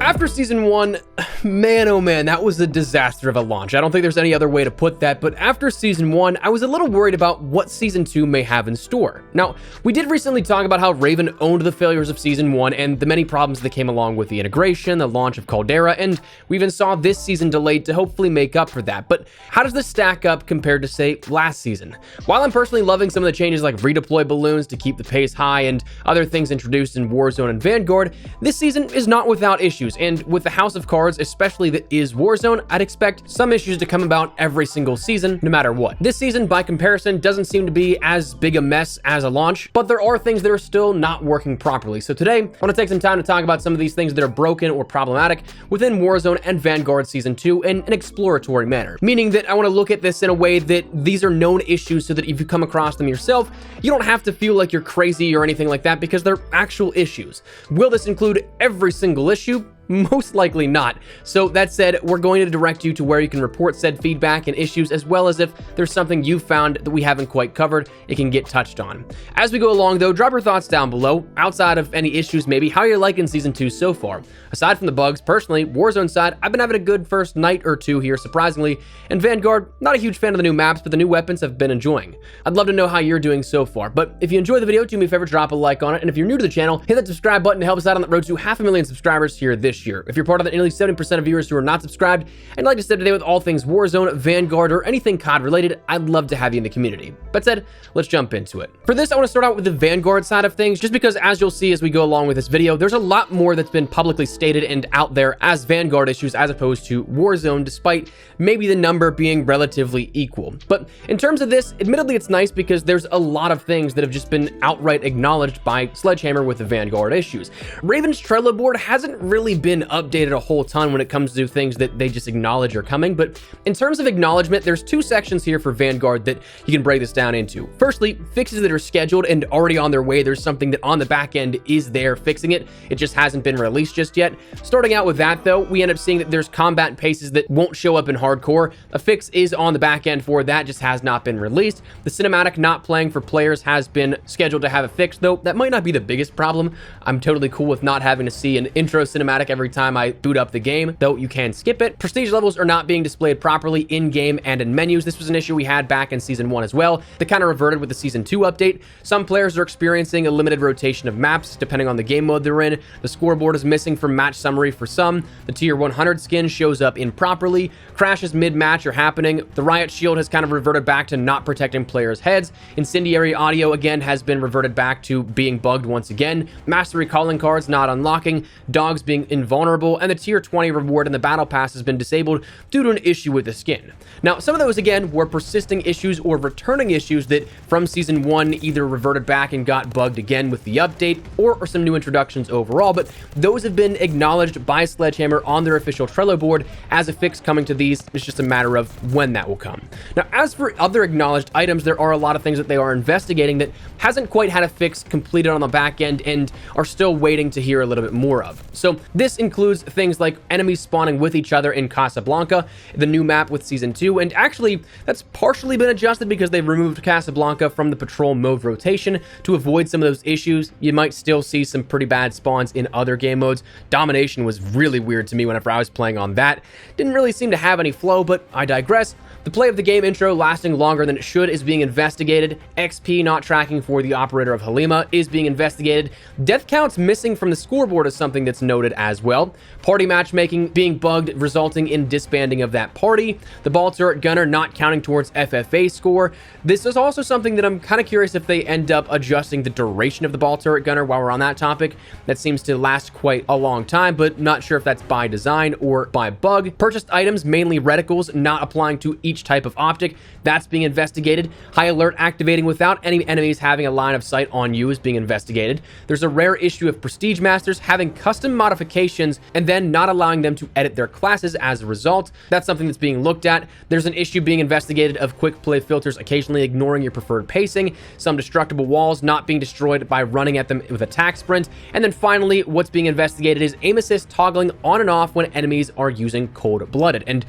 after Season 1, man oh man, that was a disaster of a launch. I don't think there's any other way to put that, but after Season 1, I was a little worried about what Season 2 may have in store. Now, we did recently talk about how Raven owned the failures of Season 1 and the many problems that came along with the integration, the launch of Caldera, and we even saw this season delayed to hopefully make up for that. But how does this stack up compared to, say, last season? While I'm personally loving some of the changes like redeploy balloons to keep the pace high and other things introduced in Warzone and Vanguard, this season is not without issues, and with the House of Cards, especially that is Warzone, I'd expect some issues to come about every single season, no matter what. This season, by comparison, doesn't seem to be as big a mess as a launch, but there are things that are still not working properly. So today, I want to take some time to talk about some of these things that are broken or problematic within Warzone and Vanguard Season 2 in an exploratory manner. Meaning that I want to look at this in a way that these are known issues so that if you come across them yourself, you don't have to feel like you're crazy or anything like that because they're actual issues. Will this include every single issue? Most likely not. So that said, we're going to direct you to where you can report said feedback and issues, as well as if there's something you found that we haven't quite covered, it can get touched on. As we go along though, drop your thoughts down below, outside of any issues maybe, how you're liking Season 2 so far. Aside from the bugs, personally, Warzone side, I've been having a good first night or two here, surprisingly, and Vanguard, not a huge fan of the new maps, but the new weapons I've been enjoying. I'd love to know how you're doing so far, but if you enjoyed the video, do me a favor, drop a like on it, and if you're new to the channel, hit that subscribe button to help us out on the road to 500,000 subscribers here this year. If you're part of the nearly 70% of viewers who are not subscribed and like to stay up to date with all things Warzone, Vanguard, or anything COD related, I'd love to have you in the community. That said, let's jump into it. For this, I want to start out with the Vanguard side of things, just because as you'll see as we go along with this video, there's a lot more that's been publicly stated and out there as Vanguard issues as opposed to Warzone, despite maybe the number being relatively equal. But in terms of this, admittedly, it's nice because there's a lot of things that have just been outright acknowledged by Sledgehammer with the Vanguard issues. Raven's Trello board hasn't really been updated a whole ton when it comes to things that they just acknowledge are coming, but in terms of acknowledgement, there's two sections here for Vanguard that you can break this down into. Firstly, fixes that are scheduled and already on their way. There's something that on the back end is there fixing it. It just hasn't been released just yet. Starting out with that though, we end up seeing that there's combat paces that won't show up in hardcore. A fix is on the back end for that, just has not been released. The cinematic not playing for players has been scheduled to have a fix, though that might not be the biggest problem. I'm totally cool with not having to see an intro cinematic every time I boot up the game, though you can skip it. Prestige levels are not being displayed properly in-game and in menus. This was an issue we had back in Season 1 as well. That kind of reverted with the Season 2 update. Some players are experiencing a limited rotation of maps depending on the game mode they're in. The scoreboard is missing from match summary for some. The tier 100 skin shows up improperly. Crashes mid-match are happening. The riot shield has kind of reverted back to not protecting players' heads. Incendiary audio again has been reverted back to being bugged once again. Mastery calling cards not unlocking. Dogs being invulnerable, and the tier 20 reward in the battle pass has been disabled due to an issue with the skin. Now, some of those again were persisting issues or returning issues that from Season 1 either reverted back and got bugged again with the update or some new introductions overall, but those have been acknowledged by Sledgehammer on their official Trello board as a fix coming to these. It's just a matter of when that will come. Now, as for other acknowledged items, there are a lot of things that they are investigating that hasn't quite had a fix completed on the back end and are still waiting to hear a little bit more of. So this includes things like enemies spawning with each other in Casablanca, the new map with Season 2, and actually that's partially been adjusted because they've removed Casablanca from the patrol mode rotation to avoid some of those issues. You might still see some pretty bad spawns in other game modes. Domination was really weird to me whenever I was playing on that. Didn't really seem to have any flow, but I digress. The play of the game intro lasting longer than it should is being investigated. XP not tracking for the operator of Halima is being investigated. Death counts missing from the scoreboard is something that's noted as well. Party matchmaking being bugged, resulting in disbanding of that party. The ball turret gunner not counting towards FFA score. This is also something that I'm kind of curious if they end up adjusting the duration of the ball turret gunner while we're on that topic. That seems to last quite a long time, but not sure if that's by design or by bug. Purchased items, mainly reticles, not applying to each type of optic. That's being investigated. High alert activating without any enemies having a line of sight on you is being investigated. There's a rare issue of Prestige Masters having custom modifications and then not allowing them to edit their classes as a result. That's something that's being looked at. There's an issue being investigated of quick play filters occasionally ignoring your preferred pacing. Some destructible walls not being destroyed by running at them with attack sprint. And then finally, what's being investigated is aim assist toggling on and off when enemies are using cold-blooded. And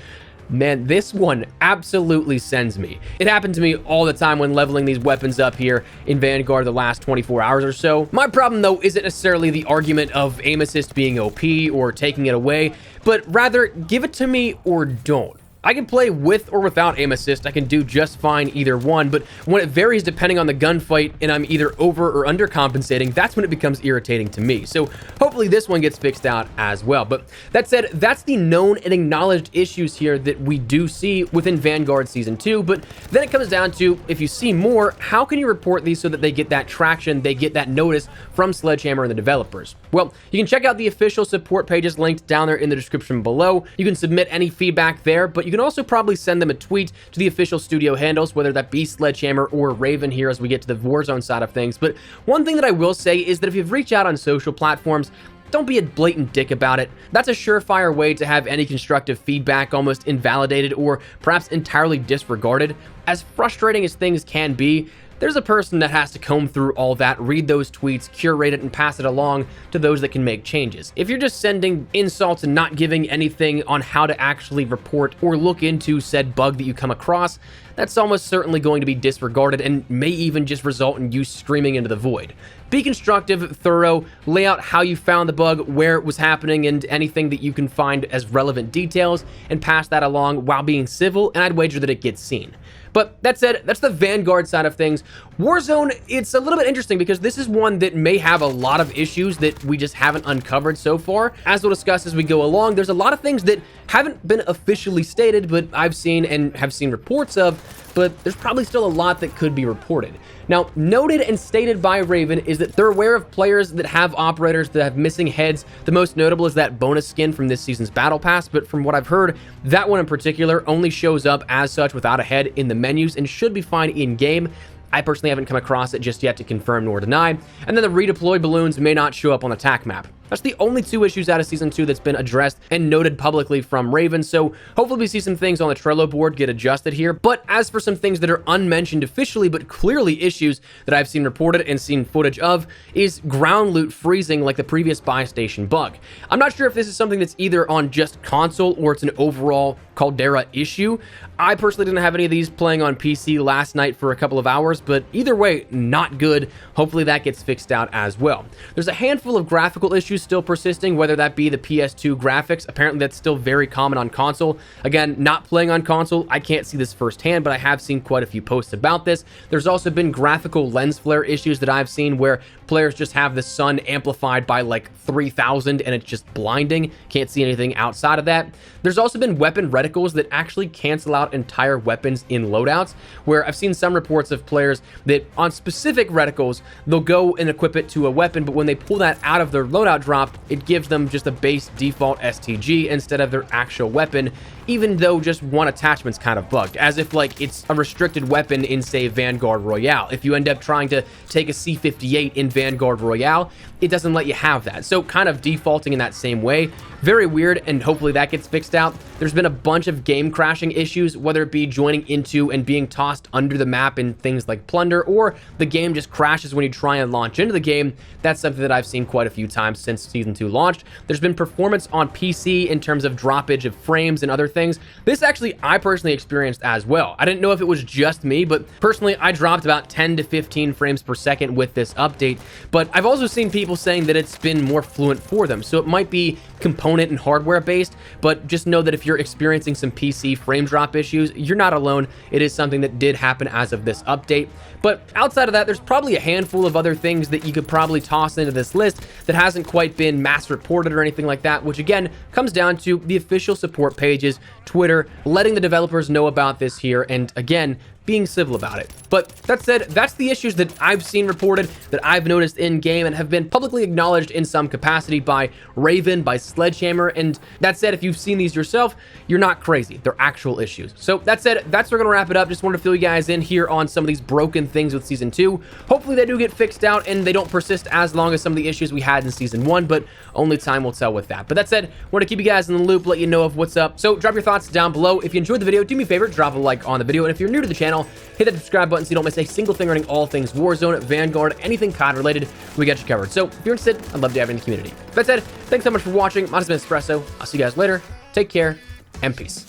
Man, this one absolutely sends me. It happened to me all the time when leveling these weapons up here in Vanguard the last 24 hours or so. My problem, though, isn't necessarily the argument of aim assist being OP or taking it away, but rather give it to me or don't. I can play with or without aim assist. I can do just fine either one, but when it varies depending on the gunfight and I'm either over or undercompensating, that's when it becomes irritating to me. So hopefully this one gets fixed out as well. But that said, that's the known and acknowledged issues here that we do see within Vanguard Season 2, but then it comes down to, if you see more, how can you report these so that they get that traction, they get that notice from Sledgehammer and the developers? Well, you can check out the official support pages linked down there in the description below. You can submit any feedback there, but you can also probably send them a tweet to the official studio handles, whether that be Sledgehammer or Raven here as we get to the Warzone side of things. But one thing that I will say is that if you've reached out on social platforms, don't be a blatant dick about it. That's a surefire way to have any constructive feedback almost invalidated or perhaps entirely disregarded. As frustrating as things can be, there's a person that has to comb through all that, read those tweets, curate it, and pass it along to those that can make changes. If you're just sending insults and not giving anything on how to actually report or look into said bug that you come across, that's almost certainly going to be disregarded and may even just result in you screaming into the void. Be constructive, thorough, lay out how you found the bug, where it was happening, and anything that you can find as relevant details, and pass that along while being civil, and I'd wager that it gets seen. But that said, that's the Vanguard side of things. Warzone, it's a little bit interesting because this is one that may have a lot of issues that we just haven't uncovered so far. As we'll discuss as we go along, there's a lot of things that haven't been officially stated, but I've seen and have seen reports of, but there's probably still a lot that could be reported. Now, noted and stated by Raven is that they're aware of players that have operators that have missing heads. The most notable is that bonus skin from this season's Battle Pass, but from what I've heard, that one in particular only shows up as such without a head in the menus and should be fine in-game. I personally haven't come across it just yet to confirm nor deny. And then the redeploy balloons may not show up on the TAC map. That's the only two issues out of Season 2 that's been addressed and noted publicly from Raven, so hopefully we see some things on the Trello board get adjusted here. But as for some things that are unmentioned officially but clearly issues that I've seen reported and seen footage of is ground loot freezing like the previous buy station bug. I'm not sure if this is something that's either on just console or it's an overall Caldera issue. I personally didn't have any of these playing on PC last night for a couple of hours, but either way, not good. Hopefully that gets fixed out as well. There's a handful of graphical issues still persisting, whether that be the PS2 graphics. Apparently that's still very common on console. Again, not playing on console, I can't see this firsthand, but I have seen quite a few posts about this. There's also been graphical lens flare issues that I've seen where players just have the sun amplified by like 3000 and it's just blinding. Can't see anything outside of that. There's also been weapon reticles that actually cancel out entire weapons in loadouts, where I've seen some reports of players that on specific reticles, they'll go and equip it to a weapon, but when they pull that out of their loadout drop, it gives them just a base default STG instead of their actual weapon, even though just one attachment's kind of bugged, as if like it's a restricted weapon in, say, Vanguard Royale. If you end up trying to take a C58 in Vanguard Royale, it doesn't let you have that. So kind of defaulting in that same way. Very weird, and hopefully that gets fixed out. There's been a bunch of game crashing issues, whether it be joining into and being tossed under the map in things like Plunder, or the game just crashes when you try and launch into the game. That's something that I've seen quite a few times since Season 2 launched. There's been performance on PC in terms of droppage of frames and other things. This actually, I personally experienced as well. I didn't know if it was just me, but personally, I dropped about 10 to 15 frames per second with this update. But I've also seen people saying that it's been more fluent for them, so it might be component and hardware based, but just know that if you're experiencing some PC frame drop issues, you're not alone. It is something that did happen as of this update. But outside of that, there's probably a handful of other things that you could probably toss into this list that hasn't quite been mass reported or anything like that, which again comes down to the official support pages, Twitter, letting the developers know about this here, and again, being civil about it. But that said, that's the issues that I've seen reported, that I've noticed in game, and have been publicly acknowledged in some capacity by Raven, by Sledgehammer. And that said, if you've seen these yourself, you're not crazy. They're actual issues. So that said, that's where we're gonna wrap it up. Just wanted to fill you guys in here on some of these broken things with Season 2. Hopefully they do get fixed out and they don't persist as long as some of the issues we had in Season 1, but only time will tell with that. But that said, want to keep you guys in the loop, let you know of what's up. So drop your thoughts down below. If you enjoyed the video, do me a favor, drop a like on the video. And if you're new to the channel, hit that subscribe button so you don't miss a single thing running all things Warzone, Vanguard, anything COD related. We got you covered. So if you're interested, I'd love to have you in the community. That said, thanks so much for watching. My name has been Espresso. I'll see you guys later. Take care and peace.